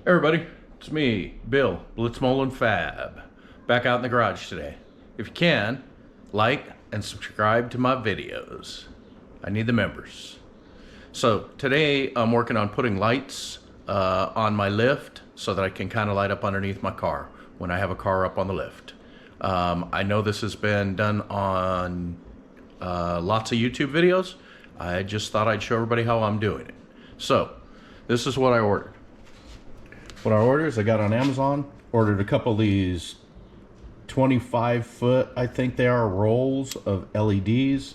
Everybody, it's me, Bill Blitzmolin Fab, back out in the garage today. If you can, like and subscribe to my videos. I need the members. So today I'm working on putting lights on my lift so that I can kind of light up underneath my car when I have a car up on the lift. I know this has been done on lots of YouTube videos. I just thought I'd show everybody how I'm doing it. So this is what I ordered. What I ordered is I got on Amazon, ordered a couple of these 25-foot, I think they are, rolls of LEDs.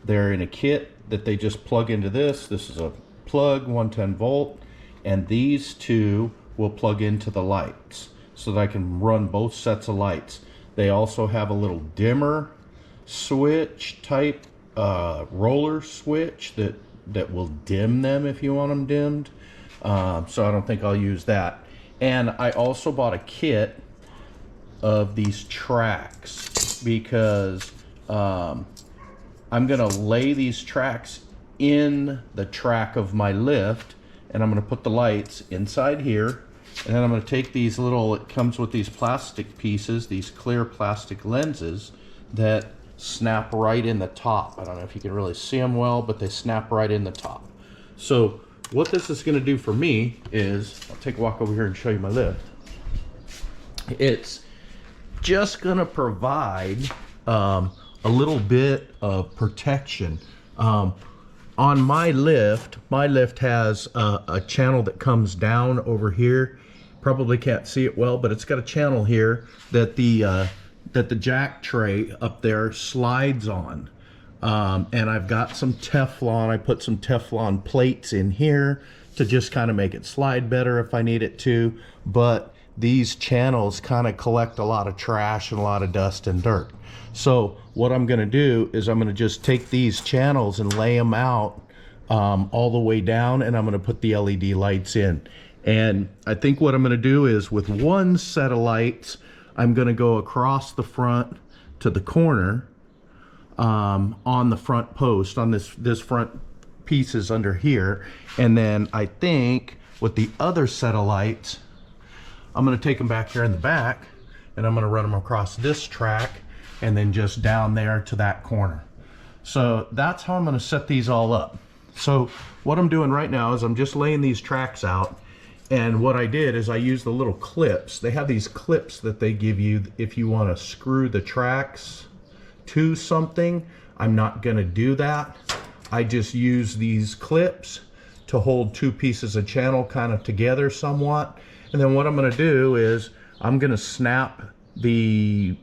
They're in a kit that they just plug into this. This is a plug, 110 volt, and these two will plug into the lights so that I can run both sets of lights. They also have a little dimmer switch type roller switch that will dim them if you want them dimmed. So I don't think I'll use that. And I also bought a kit of these tracks because I'm gonna lay these tracks in the track of my lift, and I'm gonna put the lights inside here, and then I'm gonna take these little, it comes with these plastic pieces, these clear plastic lenses that snap right in the top. I don't know if you can really see them well, but they snap right in the top. So what this is going to do for me is, I'll take a walk over here and show you my lift. It's just going to provide a little bit of protection. On my lift has a channel that comes down over here. Probably can't see it well, but it's got a channel here that the jack tray up there slides on. And I've got some Teflon. I put some Teflon plates in here to just kind of make it slide better if I need it to. But these channels kind of collect a lot of trash and a lot of dust and dirt. So what I'm going to do is I'm going to just take these channels and lay them out all the way down, and I'm going to put the LED lights in. And I think what I'm going to do is with one set of lights, I'm going to go across the front to the corner on the front post, on this front pieces under here. And then I think with the other set of lights, I'm going to take them back here in the back, and I'm going to run them across this track and then just down there to that corner. So that's how I'm going to set these all up. So what I'm doing right now is I'm just laying these tracks out. And what I did is I used the little clips. They have these clips that they give you if you want to screw the tracks to something. I'm not going to do that. I just use these clips to hold two pieces of channel kind of together somewhat. And then what I'm going to do is I'm going to snap the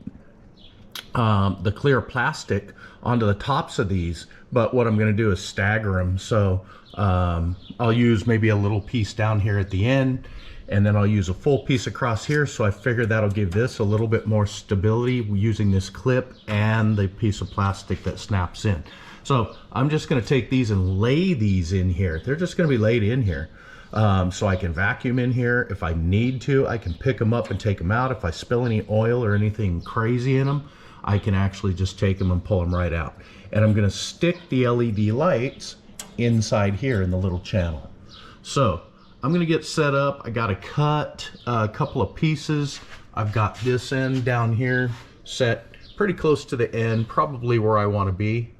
clear plastic onto the tops of these. But what I'm going to do is stagger them. So I'll use maybe a little piece down here at the end, and then I'll use a full piece across here. So I figure that'll give this a little bit more stability using this clip and the piece of plastic that snaps in. So I'm just going to take these and lay these in here. They're just going to be laid in here. So I can vacuum in here. If I need to, I can pick them up and take them out. If I spill any oil or anything crazy in them, I can actually just take them and pull them right out. And I'm going to stick the LED lights inside here in the little channel. So I'm going to get set up. I got to cut a couple of pieces. I've got this end down here set pretty close to the end, probably where I want to be.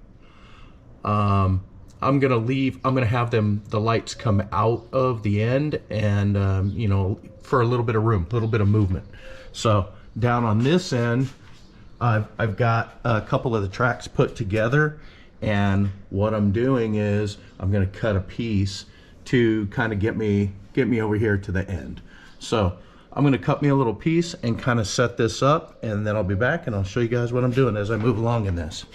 I'm going to have the lights come out of the end, and you know, for a little bit of room, a little bit of movement. So down on this end, I've got a couple of the tracks put together, and what I'm doing is I'm going to cut a piece to kind of get me over here to the end. So I'm going to cut me a little piece and kind of set this up, and then I'll be back and I'll show you guys what I'm doing as I move along in this.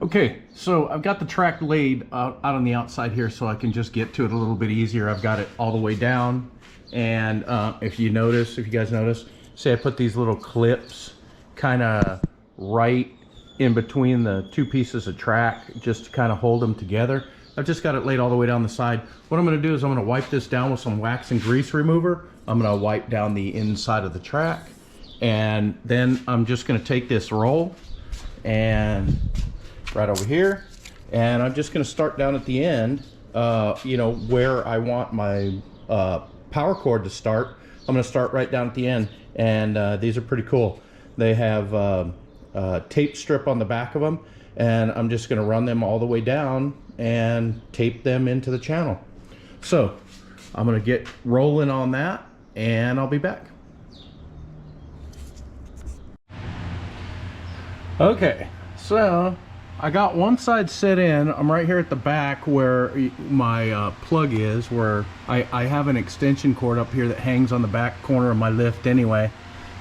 Okay, so I've got the track laid out on the outside here so I can just get to it a little bit easier. I've got it all the way down, and if you guys notice, say I put these little clips kind of right in between the two pieces of track just to kind of hold them together. I've just got it laid all the way down the side. What I'm going to do is I'm going to wipe this down with some wax and grease remover. I'm going to wipe down the inside of the track, and then I'm just going to take this roll and right over here, and I'm just going to start down at the end you know, where I want my power cord to start. I'm going to start right down at the end, and these are pretty cool. They have tape strip on the back of them, and I'm just going to run them all the way down and tape them into the channel. So I'm going to get rolling on that, and I'll be back. Okay, so I got one side set in. I'm right here at the back where my plug is, where I have an extension cord up here that hangs on the back corner of my lift anyway,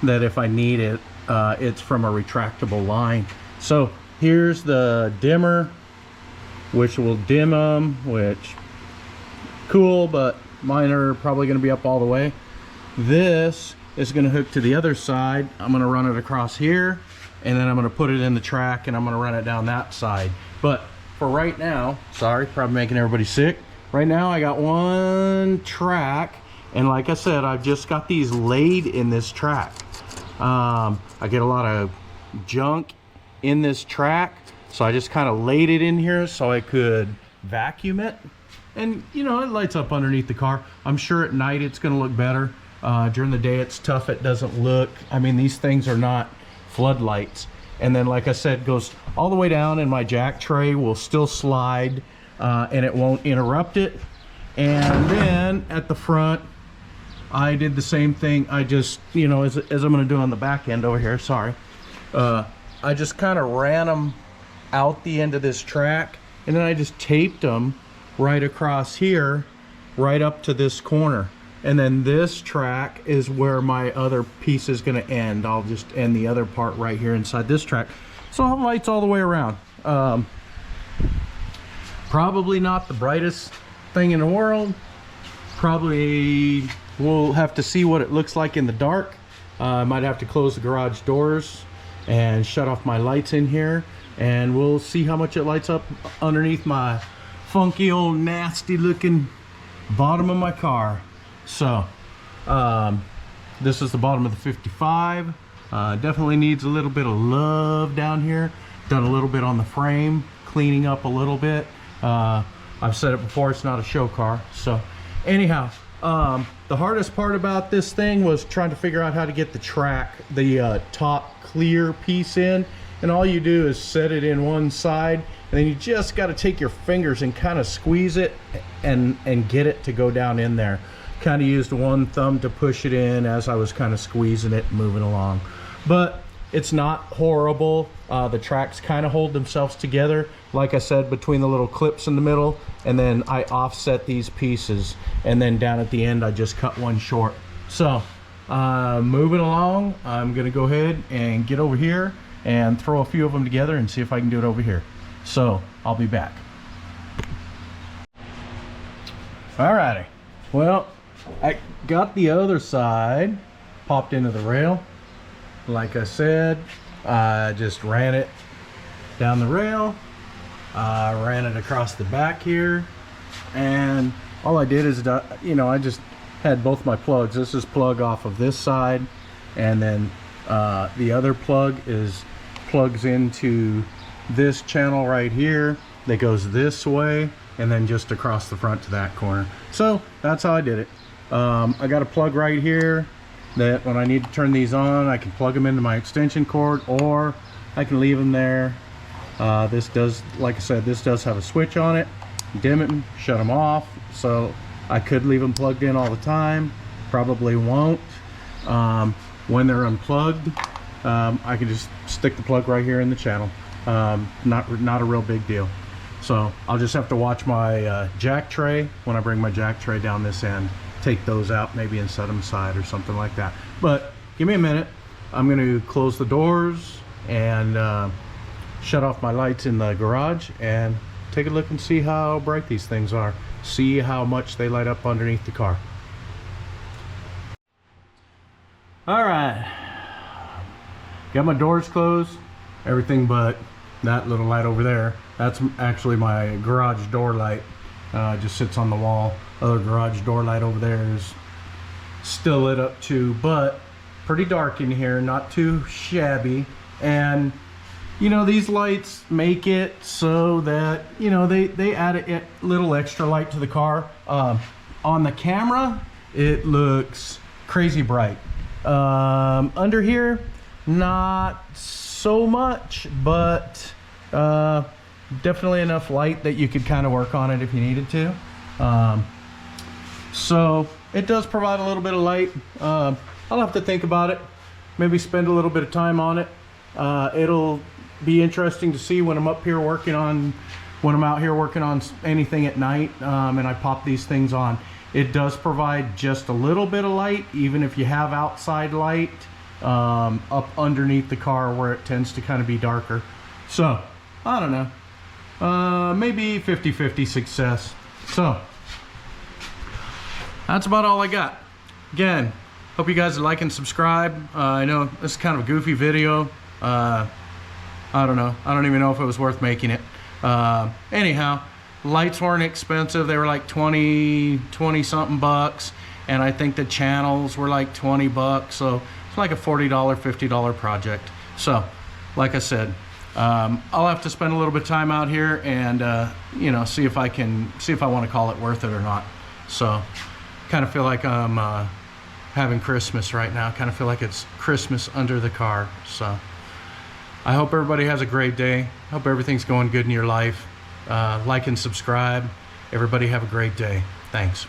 that if I need it, it's from a retractable line. So here's the dimmer, which will dim them, which cool, but mine are probably going to be up all the way. This is going to hook to the other side. I'm going to run it across here, and then I'm going to put it in the track, and I'm going to run it down that side. But for right now, sorry, probably making everybody sick. Right now I got one track, and like I said, I've just got these laid in this track. I get a lot of junk in this track, so I just kind of laid it in here so I could vacuum it. And you know, it lights up underneath the car. I'm sure at night it's going to look better. During the day it's tough, it doesn't look, I mean, these things are not floodlights. And then, like I said, goes all the way down, and my jack tray will still slide, and it won't interrupt it. And then at the front, I did the same thing. I just, you know, as I'm going to do on the back end over here, sorry, I just kind of ran them out the end of this track, and then I just taped them right across here, right up to this corner. And then this track is where my other piece is going to end. I'll just end the other part right here inside this track. So I'll have lights all the way around. Probably not the brightest thing in the world. Probably we'll have to see what it looks like in the dark. I might have to close the garage doors and shut off my lights in here, and we'll see how much it lights up underneath my funky old nasty looking bottom of my car. So this is the bottom of the 55. Definitely needs a little bit of love down here. Done a little bit on the frame, cleaning up a little bit. I've said it before, it's not a show car. So anyhow, the hardest part about this thing was trying to figure out how to get the track, the top clear piece in. And all you do is set it in one side, and then you just got to take your fingers and kind of squeeze it and get it to go down in there. Kind of used one thumb to push it in as I was kind of squeezing it and moving along. But it's not horrible. The tracks kind of hold themselves together, like I said, between the little clips in the middle, and then I offset these pieces, and then down at the end I just cut one short. So moving along, I'm gonna go ahead and get over here and throw a few of them together and see if I can do it over here. So I'll be back. Alrighty, well, I got the other side popped into the rail. Like I said, I just ran it down the rail, ran it across the back here, and all I did is, you know, I just had both my plugs. This is plug off of this side, and then the other plug plugs into this channel right here that goes this way, and then just across the front to that corner. So that's how I did it. I got a plug right here that when I need to turn these on, I can plug them into my extension cord, or I can leave them there. This does, like I said, this does have a switch on it. Dim it, shut them off. So I could leave them plugged in all the time. Probably won't. When they're unplugged, I can just stick the plug right here in the channel. Not a real big deal. So I'll just have to watch my jack tray when I bring my jack tray down this end. Take those out maybe and set them aside or something like that. But give me a minute. I'm going to close the doors and shut off my lights in the garage and take a look and see how bright these things are. See how much they light up underneath the car. All right, got my doors closed, everything but that little light over there. That's actually my garage door light. Just sits on the wall. Other garage door light over there is still lit up too, but pretty dark in here, not too shabby. And you know, these lights make it so that, you know, they add a little extra light to the car. On the camera, it looks crazy bright. Under here, not so much, but definitely enough light that you could kind of work on it if you needed to. So it does provide a little bit of light. I'll have to think about it, maybe spend a little bit of time on it. It'll be interesting to see when I'm up here working on, when I'm out here working on anything at night, and I pop these things on. It does provide just a little bit of light, even if you have outside light up underneath the car where it tends to kind of be darker. So I don't know, maybe 50-50 success. So that's about all I got. Again, hope you guys like and subscribe. I know this is kind of a goofy video. I don't know. I don't even know if it was worth making it. Anyhow, lights weren't expensive. They were like 20 something bucks. And I think the channels were like 20 bucks. So it's like a $40, $50 project. So like I said, I'll have to spend a little bit of time out here and, you know, see if I want to call it worth it or not. So kind of feel like I'm having Christmas right now. Kind of feel like it's Christmas under the car. So I hope everybody has a great day. Hope everything's going good in your life. Like and subscribe. Everybody have a great day. Thanks.